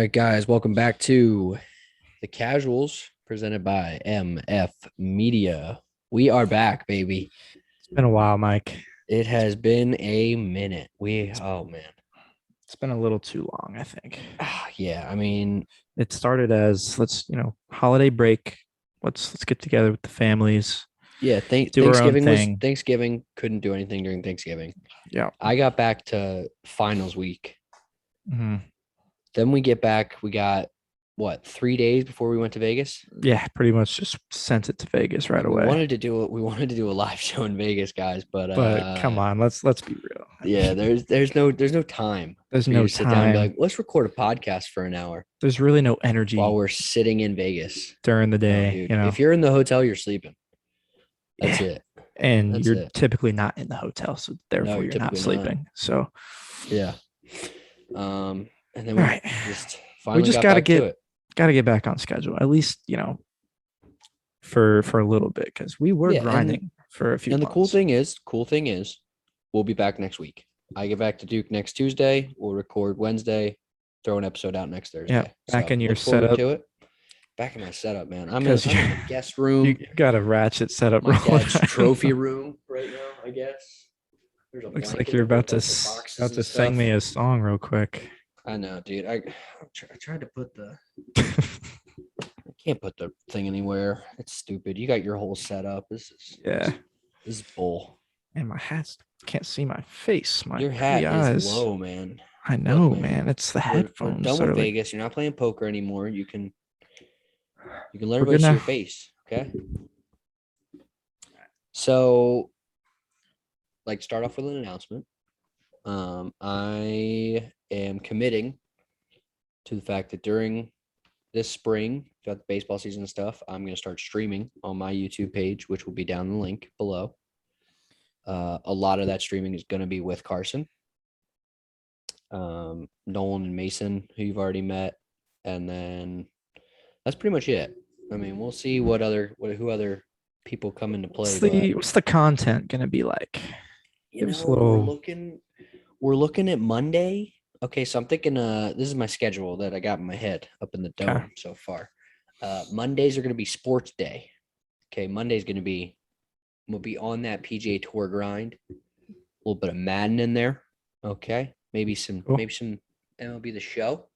right, guys, welcome back to the Casuals presented by MF Media. We are back, baby. It's been a while, Mike. It has been a minute. Oh man. It's been a little too long, I think. Yeah, I mean, It started as holiday break. Let's get together with the families, yeah, do our own Thanksgiving was thing. Thanksgiving, couldn't do anything during Thanksgiving. Yeah. I got back to finals week. Mhm. Then we get back, we got what, 3 days before we went to Vegas? Yeah, pretty much just sent it to Vegas right We away. wanted to do it. We wanted to do a live show in Vegas, guys, but But come on, let's be real. yeah, there's no time There's for you no to sit down and be time. like, let's record a podcast for an hour There's really no while energy we're sitting in Vegas. during the No, day, dude. If you're in the hotel, you're sleeping. That's Yeah. it. And That's you're it. typically not in the hotel, so No, therefore you're you're not typically not. sleeping. So, Yeah. And then all we right. just We finally just got back to it. gotta get back on schedule. At least, for a little bit because we were Yeah, grinding for a few and the months. cool thing is, we'll be back next week. I get back to Duke next Tuesday. We'll record Wednesday, throw an episode out next Yeah, Thursday. back So in your look forward setup to it. Back in my setup, man. because I'm in the guest you room, got a ratchet setup my rolling. dad's trophy room right now, I guess. There's a Looks like blanket you're over a about to bunch of boxes about and to sing stuff. me a song real quick. I know, dude. I tried to put I can't put the thing anywhere. It's stupid. You got your whole setup. Yeah, This is bull. and my hats can't see my face. My Your pretty hat is eyes. low, man. I Look, know, man. man. It's the We're headphones done that with are like, Vegas. You're not playing poker anymore. You can let we're everybody good see now. your face. Okay. So, like, start off with an announcement. I am committing to the fact that during this spring, throughout the baseball season and stuff, I'm going to start streaming on my YouTube page, which will be down the link below. A lot of that streaming is going to be with Carson, Nolan and Mason, who you've already met, and then that's pretty much it. I mean, we'll see who other people come into play, but What's the content gonna be like? Give us a we're little. looking at Monday. Okay, so I'm thinking this is my schedule that I got in my head up in the Okay. dome so far. Mondays are going to be sports day. Okay, Monday's going to be we'll be on that PGA Tour grind. A little bit of Madden in there. Okay, maybe some MLB The Show.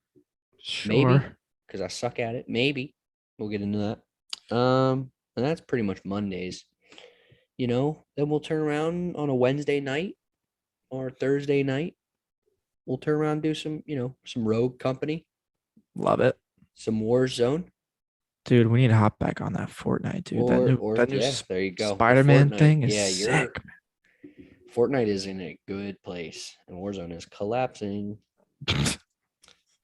Maybe Sure. because I suck at it. Maybe we'll get into that. And that's pretty much Mondays. Then we'll turn around on a Wednesday night or Thursday night. We'll turn around and do some Rogue Company, Love it. some Warzone, Dude, we need to hop back on that Fortnite, dude. That new yeah, there you go. Spider-Man Fortnite. thing is Yeah, sick. Fortnite is in a good place, and Warzone is collapsing.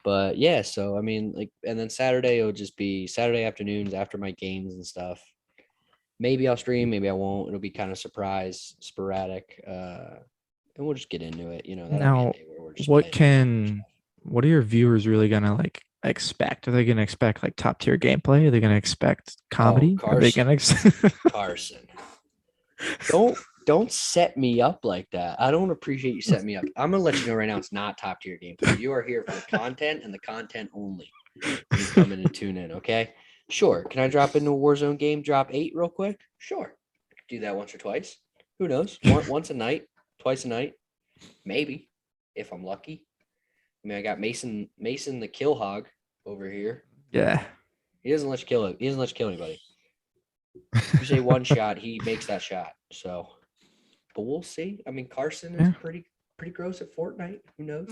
But yeah, so I mean, and then Saturday it'll just be Saturday afternoons after my games and stuff. Maybe I'll stream, maybe I won't. It'll be kind of sporadic, and we'll just get into it. That'll be a Now, day where we're just what playing can what are your viewers really gonna like expect? Are they gonna expect like top tier gameplay? Are they gonna expect comedy? Are they Carson. gonna Carson. Don't set me up like that. I don't appreciate you setting me up. I'm gonna let you know right now it's not top tier gameplay. You are here for the content and the content only. You come in and tune in, okay? Sure. Can I drop into a Warzone game, drop 8 real quick? Sure. I could do that once or twice. Who knows? Once a night, twice a night, maybe, if I'm lucky. I mean, I got Mason the kill hog over here. Yeah. He doesn't let you kill it. He doesn't let you kill anybody. You say one shot, he makes that shot. So, but we'll see. I mean, Carson is pretty gross at Fortnite. Who knows?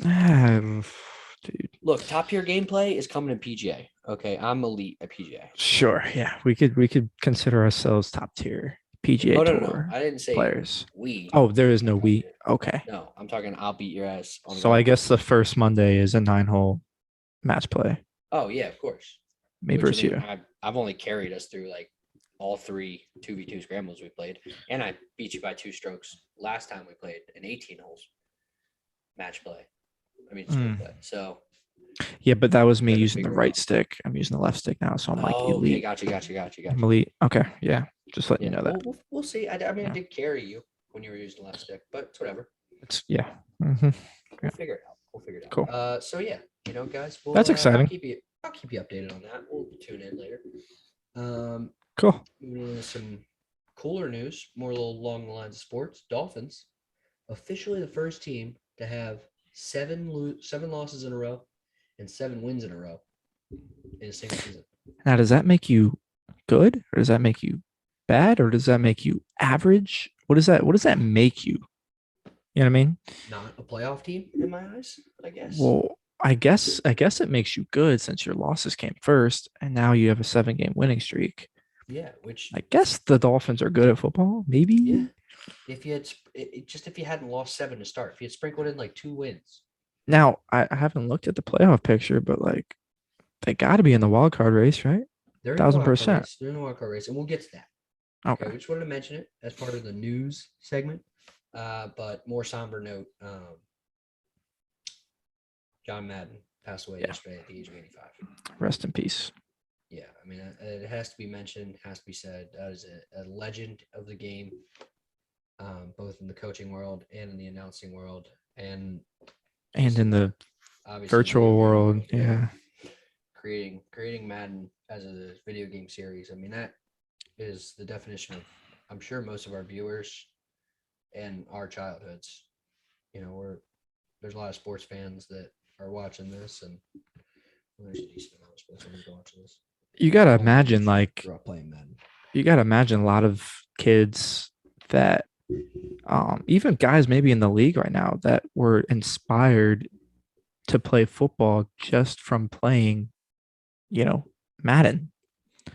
Dude. Look, top tier gameplay is coming in PGA. Okay, I'm elite at PGA. Sure. Yeah. We could consider ourselves top tier PGA Tour No. I didn't say players. we. Oh, there is no we. Okay. No, I'm talking I'll beat your ass on So I guess the first Monday is a 9-hole match play. Oh yeah, of course. Me versus you. I've only carried us through like all 3 2v2 scrambles we played, and I beat you by 2 strokes last time we played an 18 holes match play. I mean straight play. So yeah, but that was me using the right stick. I'm using the left stick now, so I'm like elite. Okay, gotcha. I'm elite. Okay, yeah. Just letting you know that. We'll see. I mean, I did carry you when you were using the left stick, but it's whatever. It's yeah. Mm-hmm. We'll figure it out. Cool. So yeah, Guys, That's exciting. I'll keep you updated on that. We'll tune in later. Cool. Moving into some cooler news, more along the lines of sports. Dolphins, officially the first team to have seven losses in a row and 7 wins in a row in a single season. Now, does that make you good, or does that make you bad, or does that make you average? What does that make you? You know what I mean? Not a playoff team in my eyes, I guess. Well, I guess it makes you good since your losses came first, and now you have a 7-game winning streak. Yeah, which I guess the Dolphins are good at football. Maybe. Yeah. If you hadn't lost 7 to start, if you had sprinkled in like 2 wins. Now, I haven't looked at the playoff picture, but like they got to be in the wild card race, right? They're 1,000%. They're in the wild card race, and we'll get to that. Okay. We just wanted to mention it as part of the news segment. But more somber note, John Madden passed away yesterday at the age of 85. Rest in peace. Yeah, I mean, it has to be mentioned, has to be said. That is a legend of the game, both in the coaching world and in the announcing world, and in the virtual world. Yeah. Creating Madden as a video game series. I mean, that is the definition of, I'm sure, most of our viewers and our childhoods. There's a lot of sports fans that are watching this, and there's a decent amount of sports fans watching this. You gotta imagine, like, playing Madden. You gotta imagine a lot of kids that, even guys maybe in the league right now, that were inspired to play football just from playing, Madden.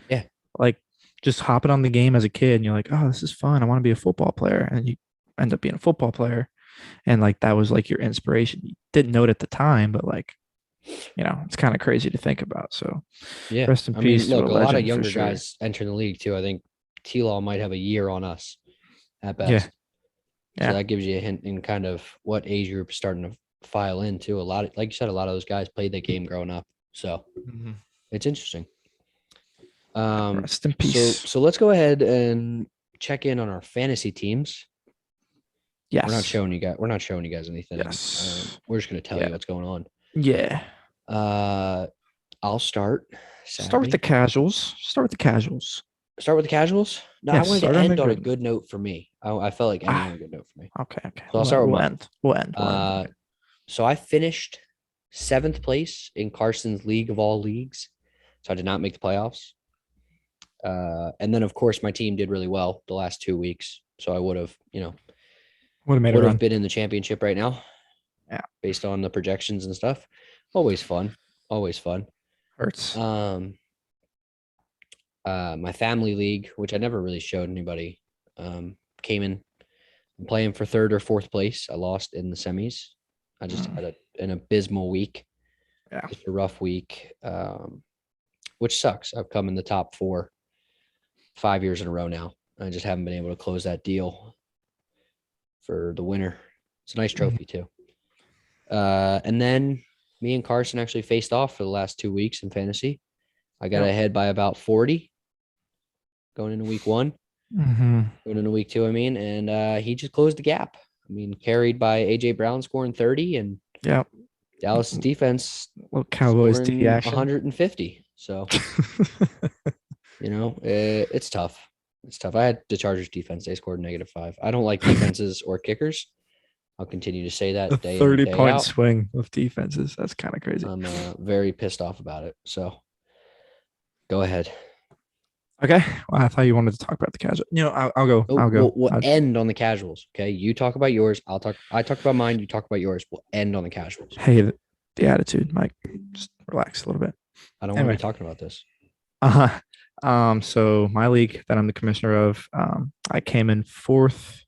Yeah. Like just hopping on the game as a kid, and you're like, oh, this is fun. I want to be a football player, and you end up being a football player, and like that was like your inspiration. You didn't know it at the time, but like, it's kind of crazy to think about. So yeah, rest in peace. Look, a lot of younger guys enter the league too. I think T-Law might have a year on us at best. Yeah. So that gives you a hint in kind of what age group is starting to file into. A lot of, like you said, a lot of those guys played the game growing up. So it's interesting. Rest in peace. So let's go ahead and check in on our fantasy teams. Yes. We're not showing you guys anything. Yes. We're just going to tell you what's going on. Yeah. I'll start. Sadly. Start with the casuals. Start with the casuals? No, I wanted to end on a good note for me. I felt like ending on a good note for me. Okay. So I'll start with mine. We'll end. So I finished 7th place in Carson's league of all leagues. So I did not make the playoffs. And then, of course, my team did really well the last 2 weeks. So I would have, been in the championship right now. Yeah. Based on the projections and stuff. Always fun. Hurts. My family league, which I never really showed anybody, came in. I'm playing for 3rd or 4th place. I lost in the semis. I just had an abysmal week. Yeah. Just a rough week, which sucks. I've come in the top 4 5 years in a row now. I just haven't been able to close that deal for the winner. It's a nice trophy too. And then me and Carson actually faced off for the last 2 weeks in fantasy. I got ahead by about 40 going into week 1. Going into week 2, and he just closed the gap. Carried by AJ Brown scoring 30 and Dallas defense Cowboys D action 150. So it's tough. I had the Chargers defense. They scored -5. I don't like defenses or kickers. I'll continue to say that. A 30-point swing of defenses. That's kind of crazy. I'm very pissed off about it. So go ahead. Okay. Well, I thought you wanted to talk about the casual. I'll go. I'll go. We'll end on the casuals. Okay. You talk about yours. I talk about mine. You talk about yours. We'll end on the casuals. Hey, the attitude, Mike. Just relax a little bit. I don't want to be talking about this. So my league that I'm the commissioner of, I came in 4th,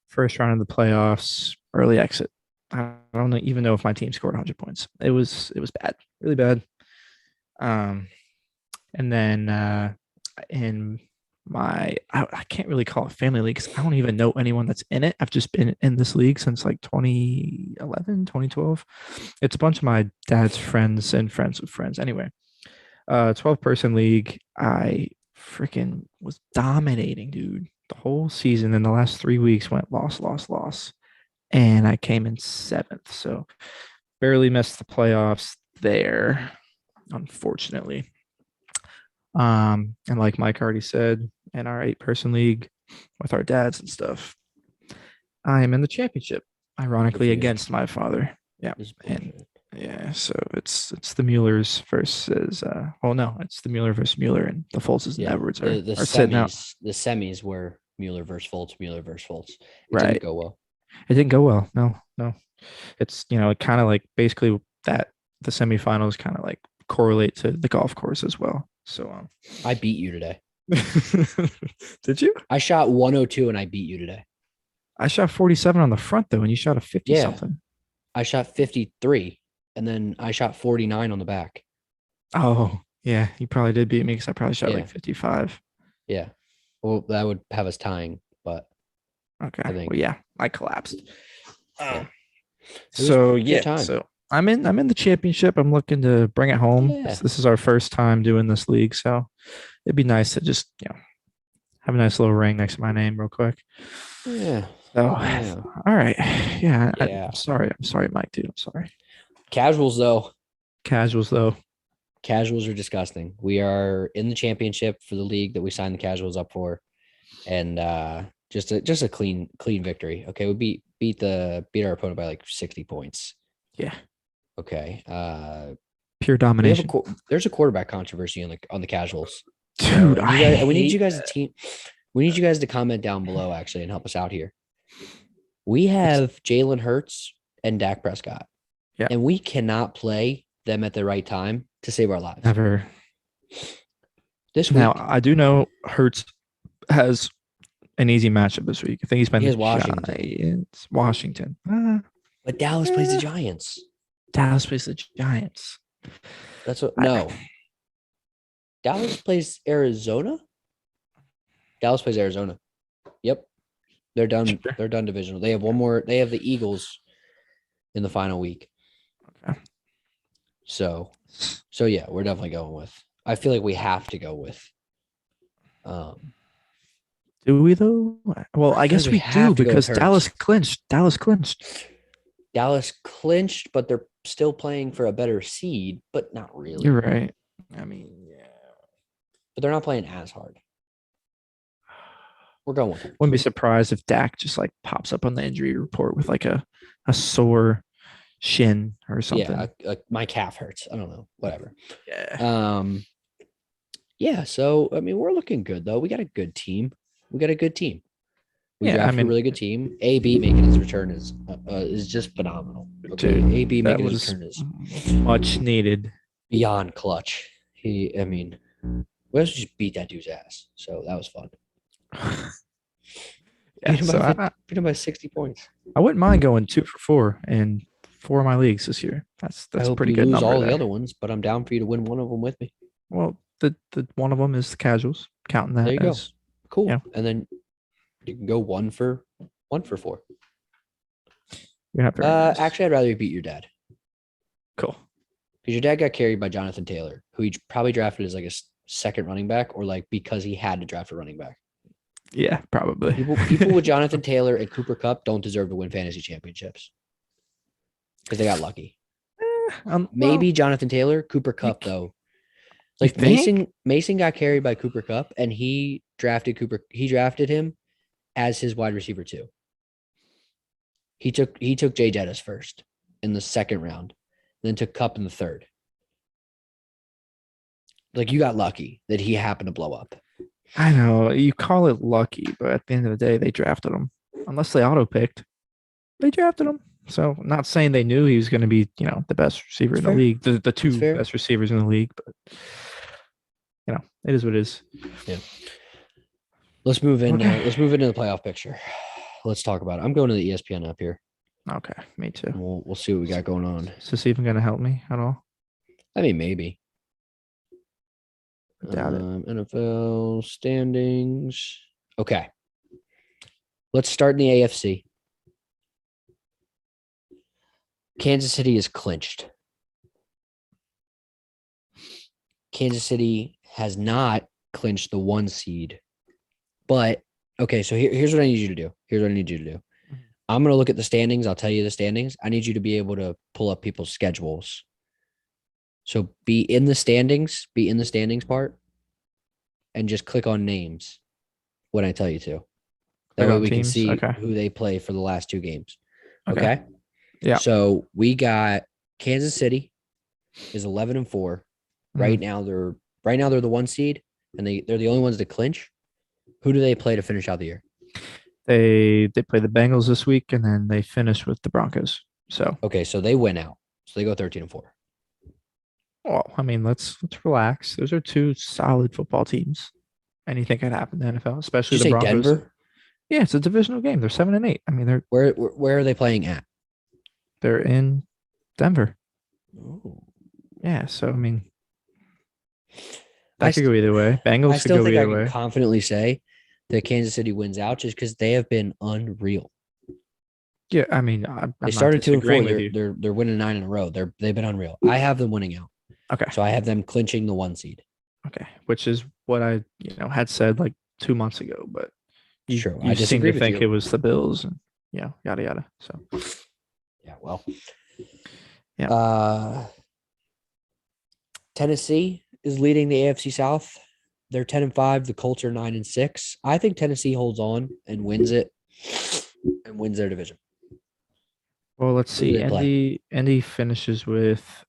first round of the playoffs, early exit. I don't even know if my team scored 100 points. It was bad, really bad. And then in my, I can't really call it family league because I don't even know anyone that's in it. I've just been in this league since like 2011, 2012. It's a bunch of my dad's friends and friends of friends. Anyway, 12-person league. I freaking was dominating, dude. The whole season. In the last 3 weeks went loss. And I came in 7th. So barely missed the playoffs. there, unfortunately. And like Mike already said, in our 8-person league with our dads and stuff, I am in the championship, ironically against my father. Yeah. And yeah, so it's the Muellers versus no, it's the Mueller versus Mueller, and the Foltzes and Edwards are sitting out. The semis were Mueller versus Foltz, Mueller versus Foltz. It Right. didn't go well. It didn't go well. No. It's it kind of like basically that the semifinals kind of like correlate to the golf course as well. So I beat you today. Did you? I shot 102 and I beat you today. I shot 47 on the front though, and you shot a 50 something. I shot 53 and then I shot 49 on the back. Oh, yeah. You probably did beat me because I probably shot like 55. Yeah. Well, that would have us tying, but okay. Well, yeah, I collapsed. Yeah. So I'm in the championship. I'm looking to bring it home. Yeah. This is our first time doing this league, so it'd be nice to just have a nice little ring next to my name real quick. Yeah. So all right. Yeah. I'm sorry, Mike, dude. I'm sorry. Casuals though. Casuals are disgusting. We are in the championship for the league that we signed the casuals up for, and just a clean victory. Okay, we beat our opponent by like 60 points. Yeah. Okay. Pure domination. There's a quarterback controversy on the casuals, dude. We need you guys to comment down below actually and help us out here. We have Jalen Hurts and Dak Prescott. Yeah. And we cannot play them at the right time to save our lives. Never. This week. Now, I do know Hurts has an easy matchup this week. I think he's been Washington. But Dallas plays the Giants. That's what Dallas plays Arizona? Dallas plays Arizona. Yep. They're done. Sure. They're done divisional. They have one more. They have the Eagles in the final week. Okay. So yeah, we're definitely going with. I feel like we have to go with. Do we though? Well, I guess we do because Dallas clinched. Dallas clinched, but they're still playing for a better seed, but not really. You're right. I mean, yeah. But they're not playing as hard. We're going with it. Wouldn't be surprised if Dak just like pops up on the injury report with like a sore shin or something. Yeah, my calf hurts. I don't know. Whatever. Yeah. Yeah. So I mean, we're looking good though. We got a good team. We drafted a really good team. AB making his return is just phenomenal. Okay? Dude, AB making his return is much needed. Beyond clutch. We also just beat that dude's ass. So that was fun. Beat him by 60 points. I wouldn't mind going 2 for 4 in 4 of my leagues this year. That's pretty good. Lose all the other ones, but I'm down for you to win one of them with me. Well, the one of them is the casuals. Counting that. There you go. Cool. Yeah. And then you can go 1 for 4. Actually, I'd rather you beat your dad. Cool. Because your dad got carried by Jonathan Taylor, who he probably drafted as like a second running back, or like because he had to draft a running back. Yeah, probably. People with Jonathan Taylor and Cooper Kupp don't deserve to win fantasy championships because they got lucky. Maybe Jonathan Taylor, Cooper Kupp though. Like Mason got carried by Cooper Kupp, and he drafted him as his wide receiver too. He took Jay Jettis first in the second round, then took Kupp in the third. Like you got lucky that he happened to blow up. I know you call it lucky, but at the end of the day, they drafted him. Unless they auto-picked, they drafted him. So, not saying they knew he was going to be, the best receiver in the league, the 2 best receivers in the league, but it is what it is. Yeah. Let's move in. Okay. Let's move into the playoff picture. Let's talk about it. I'm going to the ESPN app here. Okay, me too. We'll see what we got going on. Is this even going to help me at all? I mean, maybe. Doubt it. NFL standings. Okay. Let's start in the AFC. Kansas City is clinched. Kansas City has not clinched the 1 seed. But, okay, so here's what I need you to do. I'm going to look at the standings. I'll tell you the standings. I need you to be able to pull up people's schedules So be in the standings, part, and just click on names when I tell you to. That Click way on we can teams. see Okay. who they play for the last 2 games. Okay. Okay. Yeah. So we got Kansas City is 11-4. Right Mhm. now they're the 1 seed, and they're the only ones to clinch. Who do they play to finish out the year? They play the Bengals this week, and then they finish with the Broncos. So, Okay, so they win out. So they go 13-4. well, I mean, let's relax. Those are two solid football teams. Anything could happen in the NFL, Did especially you the say Broncos. Denver? Yeah, it's a divisional game. They're 7-8. I mean, Where are they playing at? they're in Denver. Oh. Yeah, so I mean, I that could go either way. I Bengals could still go think I either can way. confidently say that Kansas City wins out just because they have been unreal. Yeah, I mean, They I'm not started 2-4. disagreeing with you. They're winning 9 in a row. They've been unreal. I have them winning out. Okay, So I have them clinching the 1 seed. okay, which is what I had said like 2 months ago, but you True. I you seem disagree to with think you. it was the Bills and yada yada. So Yeah, well. yeah, Tennessee is leading the AFC South. They're 10-5. The Colts are 9-6. I think Tennessee holds on and wins it and wins their division. well, let's Who do see. they play? Andy finishes with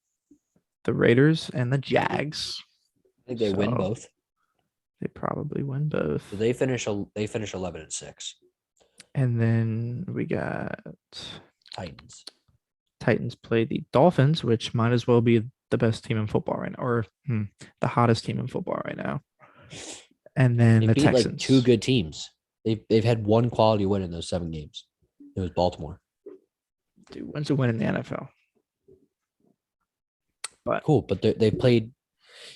the Raiders and the Jags, I think they win so both. they probably win both. So they finish 11-6. And then we got Titans. Titans play the Dolphins, which might as well be the best team in football right now, or the hottest team in football right now. And then They the beat like 2 Texans. good teams. They've had one quality win in those 7 games. It was Baltimore. Dude, when's a win in the NFL? But Cool, but they played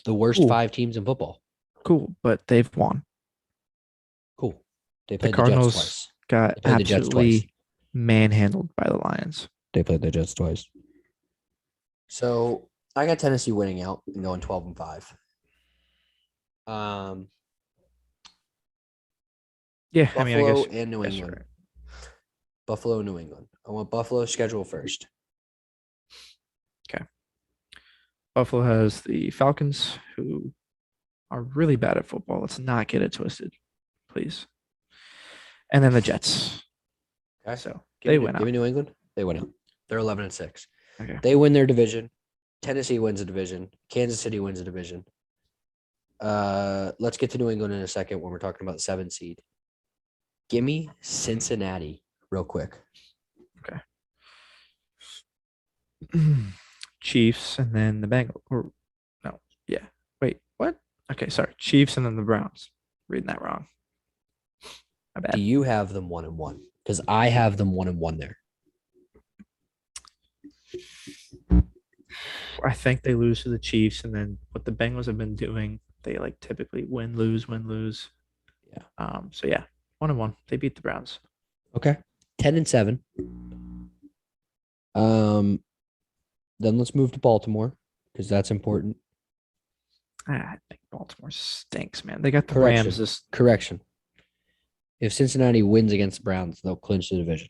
the worst cool, 5 teams in football. cool. But they've won. Cool. They The played the Jets Cardinals twice. got They played the Jets twice. absolutely manhandled by the Lions. They played the Jets twice. So I got Tennessee winning out and going 12-5. Yeah, I mean, I Buffalo guess and New that's England. right. Buffalo, New England. I want Buffalo's schedule first. Okay. Buffalo has the Falcons, who are really bad at football. Let's not get it twisted, please. And then the Jets. Okay. So they Give went me out. New England. They went out. They're 11-6. Okay. They win their division. Tennessee wins a division. Kansas City wins a division. Let's get to New England in a second when we're talking about the 7 seed. Give me Cincinnati real quick. Okay. Chiefs and then the Bengals. Or no, yeah. Wait, what? Okay, sorry. Chiefs and then the Browns. Reading that wrong. My Do bad. you have them 1-1? Because I have them 1-1 there. I think they lose to the Chiefs, and then what the Bengals have been doing, they like typically win, lose, win, lose. Yeah. So yeah, 1-1. They beat the Browns. Okay. 10-7. Then let's move to Baltimore because that's important. I think Baltimore stinks, man. They got the Correction. Rams this. Correction. If Cincinnati wins against the Browns, they'll clinch the division.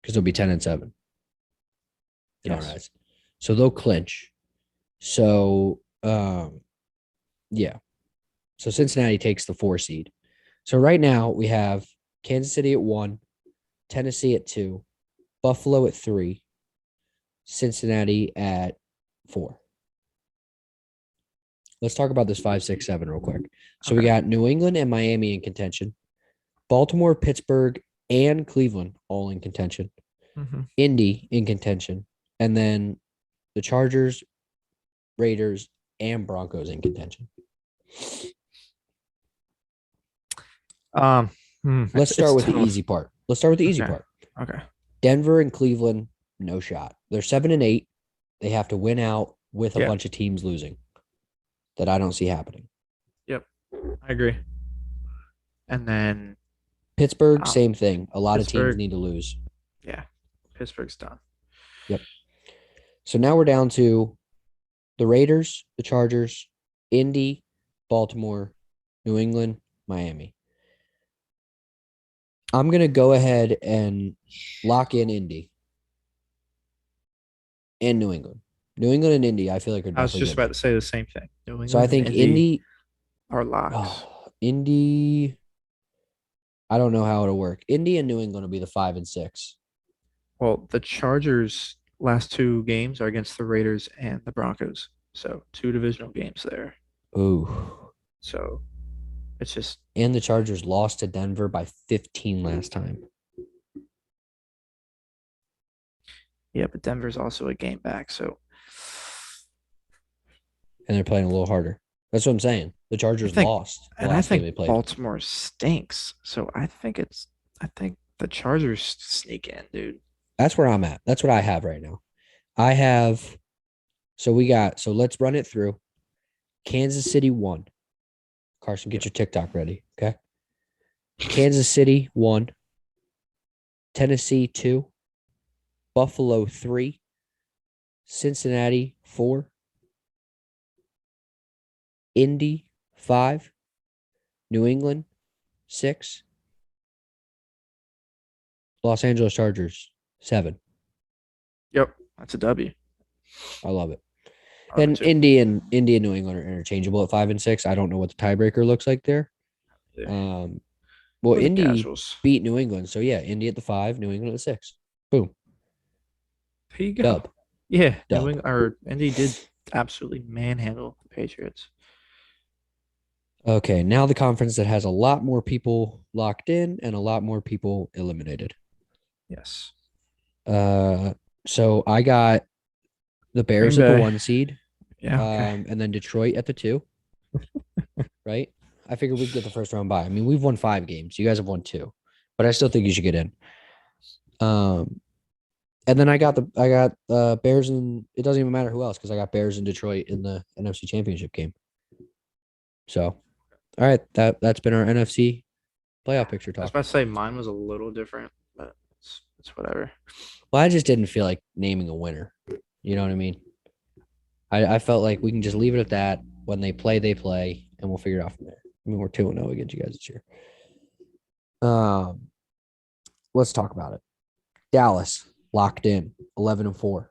Because they'll be 10-7. Yes. So they'll clinch. So yeah. So Cincinnati takes the 4 seed. So right now we have Kansas City at 1, Tennessee at 2, Buffalo at 3, Cincinnati at 4. Let's talk about this 5, 6, 7 real quick. So we got New England and Miami in contention, Baltimore, Pittsburgh, and Cleveland all in contention, Indy in contention, and then the Chargers, Raiders, and Broncos in contention. Let's start with the easy part. Okay. Denver and Cleveland, no shot. They're 7-8. They have to win out with a bunch of teams losing. That I don't see happening. Yep, I agree. And then Pittsburgh, same thing. A lot of teams need to lose. Yeah, Pittsburgh's done. Yep. So now we're down to the Raiders, the Chargers, Indy, Baltimore, New England, Miami. I'm going to go ahead and lock in Indy. and New England. New England and Indy, I feel like are I was definitely just going about in. to say the same thing. New So I England and think Indy Indy, are locks. Indy. I don't know how it'll work. Indy and New England will be the 5 and 6. Well, the Chargers' last two games are against the Raiders and the Broncos. So two divisional games there. Ooh. So it's just And the Chargers lost to Denver by 15 last time. yeah, but Denver's also a game back. So And they're playing a little harder. That's what I'm saying. The I Chargers think lost the and I last game think they played. Baltimore stinks. So I think the Chargers sneak in, dude. That's where I'm at. That's what I have right now. I have, so let's run it through. Kansas City 1. Carson, get your TikTok ready. Okay. Kansas City 1. Tennessee 2. Buffalo 3. Cincinnati 4. Indy 5. New England 6. Los Angeles Chargers 7. Yep, that's a W. I love it. I love it And too. Indy and New England are interchangeable at 5 and 6. I don't know what the tiebreaker looks like there. Yeah. Well, For the Indy casuals. beat New England, so yeah, Indy at the 5, New England at the 6. Boom, There you go. dub, Yeah, New dub. England or Indy did absolutely manhandle the Patriots. Okay, now the conference that has a lot more people locked in and a lot more people eliminated. Yes. Uh, so I got the Green Bears at the Bay. 1 seed, Yeah, okay. and then Detroit at the 2. Right? I figured we'd get the first round bye. I mean, we've won 5 games. You guys have won 2, but I still think you should get in. And then I got Bears, and it doesn't even matter who else because I got Bears in Detroit in the NFC Championship game. So, all right, that's been our NFC playoff picture I was talk. about to say mine was a little different, but it's whatever. Well, I just didn't feel like naming a winner. You know what I mean? I felt like we can just leave it at that. When they play, and we'll figure it out from there. I mean, we're 2-0 against you guys this year. Let's talk about it. Dallas locked in 11-4.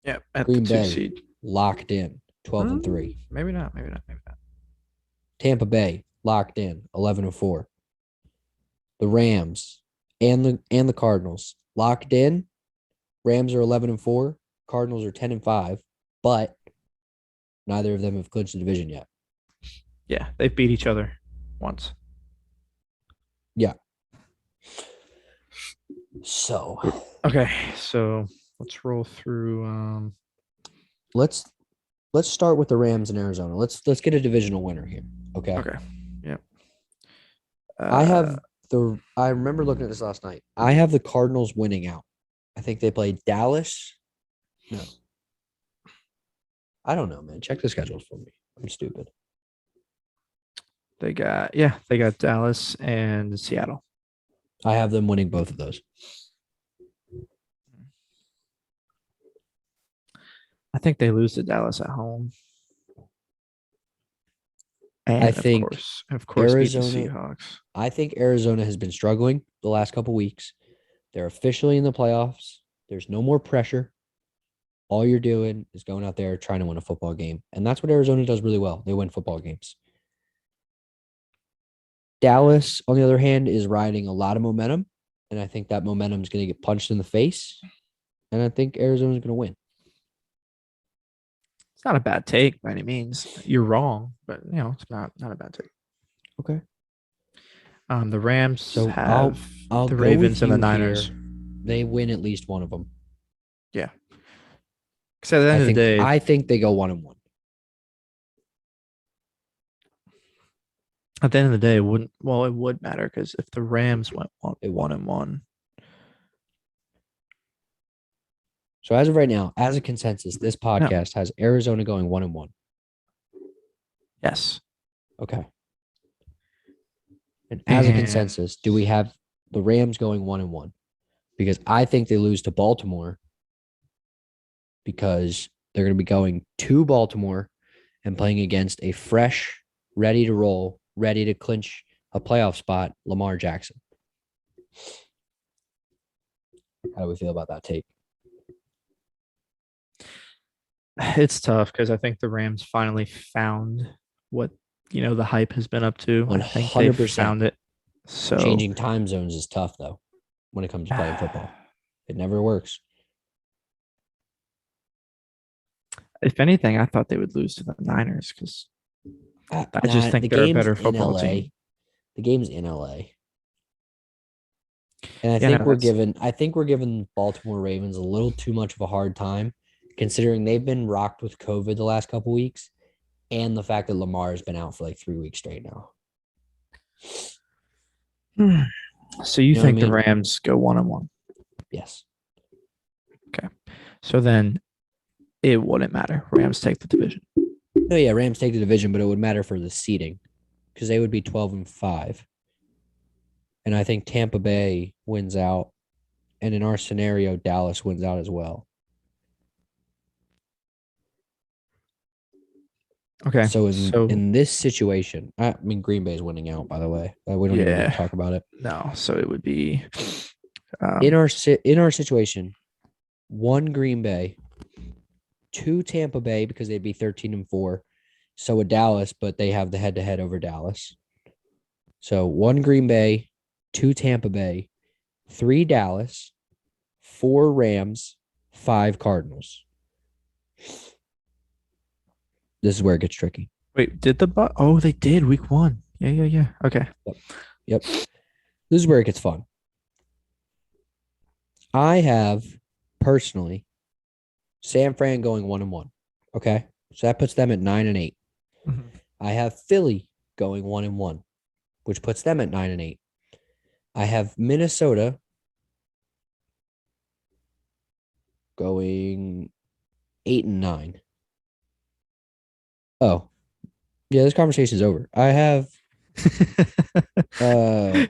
Yeah, at Green the 2 Bay seed. locked in 12-3. Maybe not. Maybe not. Maybe not. Tampa Bay locked in 11-4. The Rams and the Cardinals locked in. Rams are 11-4. Cardinals are 10-5, but neither of them have clinched the division yet. Yeah, they beat each other once. Yeah. So Okay, so let's roll through. let's start with the Rams in Arizona. Let's get a divisional winner here. Okay. Okay. Yep. I remember looking at this last night. I have the Cardinals winning out. I think they played Dallas. No. I don't know, man. Check the schedules for me. I'm stupid. They got Dallas and Seattle. I have them winning both of those. I think they lose to Dallas at home. And I think of course, Arizona, beat the Seahawks. I think Arizona has been struggling the last couple weeks. They're officially in the playoffs. There's no more pressure. All you're doing is going out there trying to win a football game. And that's what Arizona does really well. They win football games. Dallas, on the other hand, is riding a lot of momentum. And I think that momentum is going to get punched in the face. And I think Arizona is going to win. It's not a bad take by any means. You're wrong, but it's not a bad take. Okay. The Rams So have I'll the go Ravens with and the you Niners. here. They win at least one of them. Yeah. Because at the end of the day, I think they go 1-1. at the end of the day, it would matter because if the Rams went 1-1. So as of right now, as a consensus, this podcast has Arizona going 1-1. Yes. Okay. And as a consensus, do we have the Rams going 1-1? Because I think they lose to Baltimore because they're going to be going to Baltimore and playing against a fresh, ready to roll, ready to clinch a playoff spot, Lamar Jackson. How do we feel about that take? It's tough because I think the Rams finally found what the hype has been up to. I think they've 100%. found it. So Changing time zones is tough though when it comes to playing football. It never works. if anything, I thought they would lose to the Niners because I just Nah, think the they're a game's better in football LA. team. The game's in LA. And I Yeah, think no, that's we're giving Baltimore Ravens a little too much of a hard time, considering they've been rocked with COVID the last couple weeks, and the fact that Lamar has been out for like 3 weeks straight now. so you You know what I think the mean? Rams go 1-1? Yes. Okay. So then it wouldn't matter. Rams take the division. No, yeah, Rams take the division, but it would matter for the seeding because they would be 12-5. And I think Tampa Bay wins out. And in our scenario, Dallas wins out as well. Okay. So So in this situation, I mean Green Bay's winning out, by the way. We don't even need to yeah, talk about it. no. So it would be In um, our situation, one Green Bay, two Tampa Bay because they'd be 13-4. So a Dallas, but they have the head-to-head over Dallas. So one Green Bay, two Tampa Bay, three Dallas, four Rams, five Cardinals. This is where it gets tricky. wait, did the oh they did week 1. Yeah. Okay. Yep. This is where it gets fun. I have personally San Fran going 1-1. Okay. So that puts them at 9-8. Mhm. I have Philly going 1-1, which puts them at 9-8. I have Minnesota going 8-9. Oh, yeah, this conversation is over. I have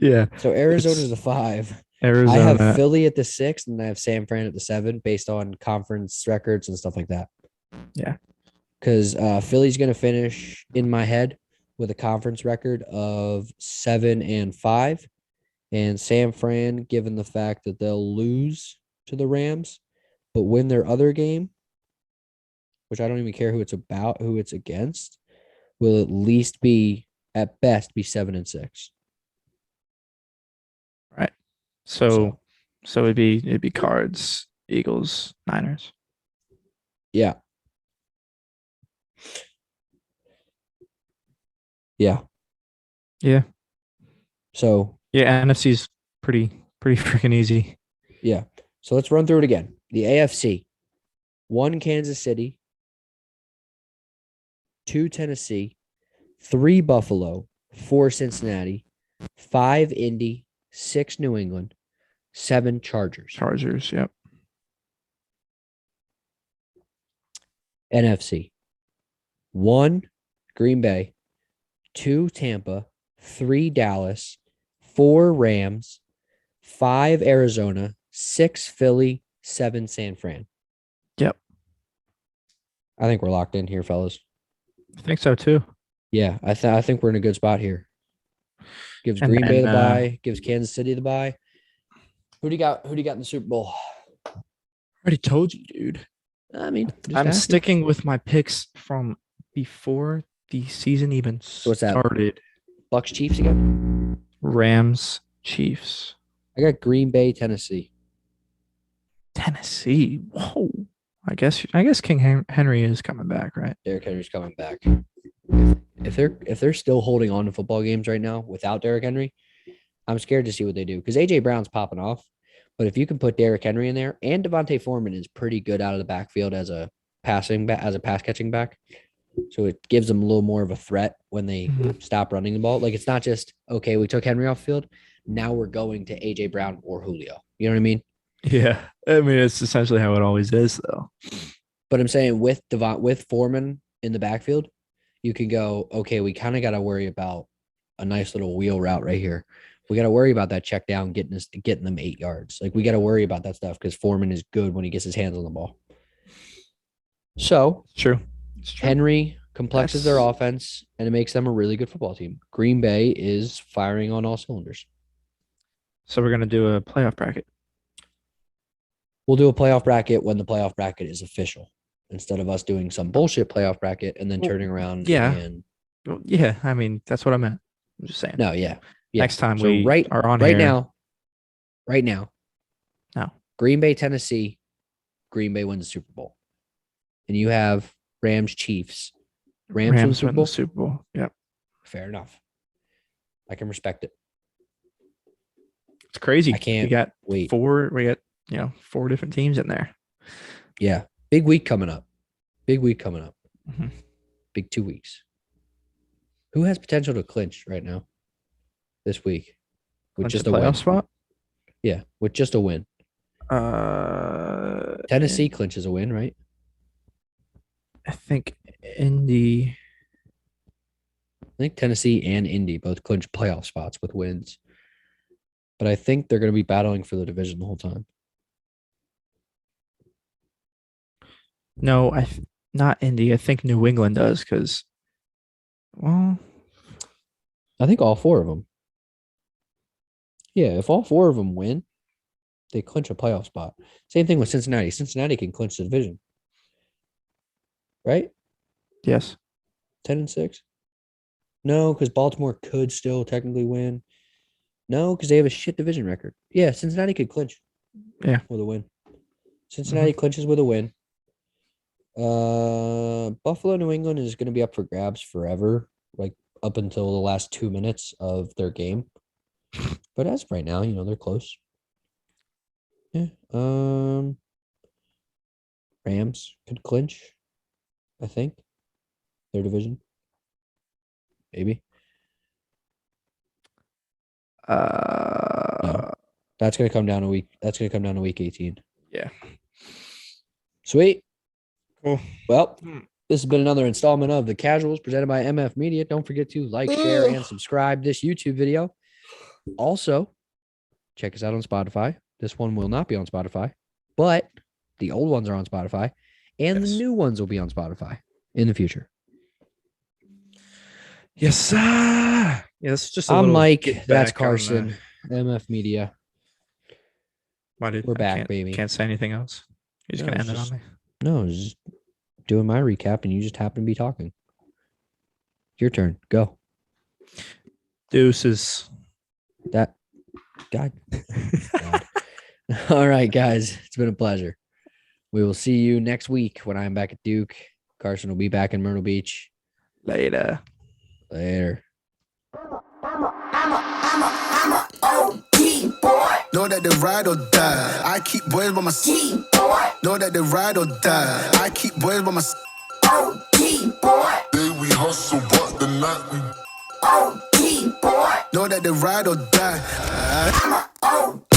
Yeah, so Arizona's it's the 5. I have Arizona. Philly at the 6, and I have San Fran at the 7 based on conference records and stuff like that. Yeah. Because Philly's going to finish in my head with a conference record of 7-5, and San Fran, given the fact that they'll lose to the Rams, but win their other game, which I don't even care who it's about, who it's against, will at least be at best be 7-6. Right. So So so it'd be Cards, Eagles, Niners. yeah, yeah. Yeah. So Yeah, NFC's pretty freaking easy. yeah. So let's run through it again. The AFC: 1 Kansas City, 2 Tennessee, 3 Buffalo, 4 Cincinnati, 5 Indy, 6 New England, 7 Chargers. Chargers, yep. NFC: 1 Green Bay, 2 Tampa, 3 Dallas, 4 Rams, 5 Arizona, 6 Philly, 7 San Fran. Yep. I think we're locked in here, fellas. I think so too. Yeah, I think we're in a good spot here. Gives And Green Bay then the bye, gives Kansas City the bye. Who do you got? Who do you got in the Super Bowl? I already told you, dude. I mean, just I'm asking. sticking with my picks from before the season even So what's that? started. Bucks Chiefs again? Rams, Chiefs, I got Green Bay, Tennessee. Tennessee. Whoa. I guess King Henry is coming back, right? Derrick Henry's coming back. If they're still holding on to football games right now without Derrick Henry, I'm scared to see what they do because AJ Brown's popping off. But if you can put Derrick Henry in there, and Devontae Foreman is pretty good out of the backfield as a pass catching back, so it gives them a little more of a threat when they stop running the ball. Like it's not just okay, we took Henry off field, now we're going to AJ Brown or Julio. You know what I mean? Yeah. I mean, it's essentially how it always is, though. But I'm saying with Foreman in the backfield, you can go, okay, we kind of got to worry about a nice little wheel route right here. We got to worry about that check down getting them 8 yards. Like we got to worry about that stuff because Foreman is good when he gets his hands on the ball. So It's true. It's true. Henry complexes their Yes. offense and it makes them a really good football team. Green Bay is firing on all cylinders. So we're gonna do a playoff bracket. We'll do a playoff bracket when the playoff bracket is official. instead of us doing some bullshit playoff bracket and then turning around yeah. and Well, yeah, I mean, that's what I meant. I'm just saying. no, yeah. Next time So we are on right here. now, No. Green Bay, Tennessee, Green Bay wins the Super Bowl. And you have Rams, Chiefs. Rams win the Super Bowl? Super Bowl. Yep. Fair enough. I can respect it. It's crazy. I can't we got wait. 4 different teams in there. Yeah. Big week coming up. Mm-hmm. Big 2 weeks. Who has potential to clinch right now this week? With just a win. Spot? Yeah, with just a win. Tennessee clinches a win, right? I think Indy. I think Tennessee and Indy both clinch playoff spots with wins. But I think they're going to be battling for the division the whole time. No, not Indy. I think New England does because, well, I think all 4 of them. Yeah, if all 4 of them win, they clinch a playoff spot. Same thing with Cincinnati. Cincinnati can clinch the division. Right? yes. 10-6? No, because Baltimore could still technically win. No, because they have a shit division record. Yeah, Cincinnati could clinch. Yeah. With a win. Cincinnati clinches with a win. Buffalo, New England is going to be up for grabs forever, like up until the last 2 minutes of their game. But as of right now, they're close. Yeah. Rams could clinch, I think. Their division. Maybe. No. That's gonna come down a week. That's gonna come down to week 18. Yeah. Sweet. Cool. Well, this has been another installment of The Casuals presented by MF Media. Don't forget to like, share, and subscribe this YouTube video. Also, check us out on Spotify. This one will not be on Spotify, but the old ones are on Spotify, and the new ones will be on Spotify in the future. Yes, sir. Yeah, it's just I'm Mike. That's Carson. MF Media. We're back, baby. Can't say anything else. You're just gonna end it on me. No, just doing my recap, and you just happen to be talking. Your turn. Go. Deuces. God. All right, guys. It's been a pleasure. We will see you next week when I'm back at Duke. Carson will be back in Myrtle Beach. Later. I'm a OG boy. Know that they ride or die. I keep boys by my side. Know that they ride or die. I keep boys by my side. OG boy. Day we hustle, but the night we OG boy. Know that they ride or die. I'm a OG.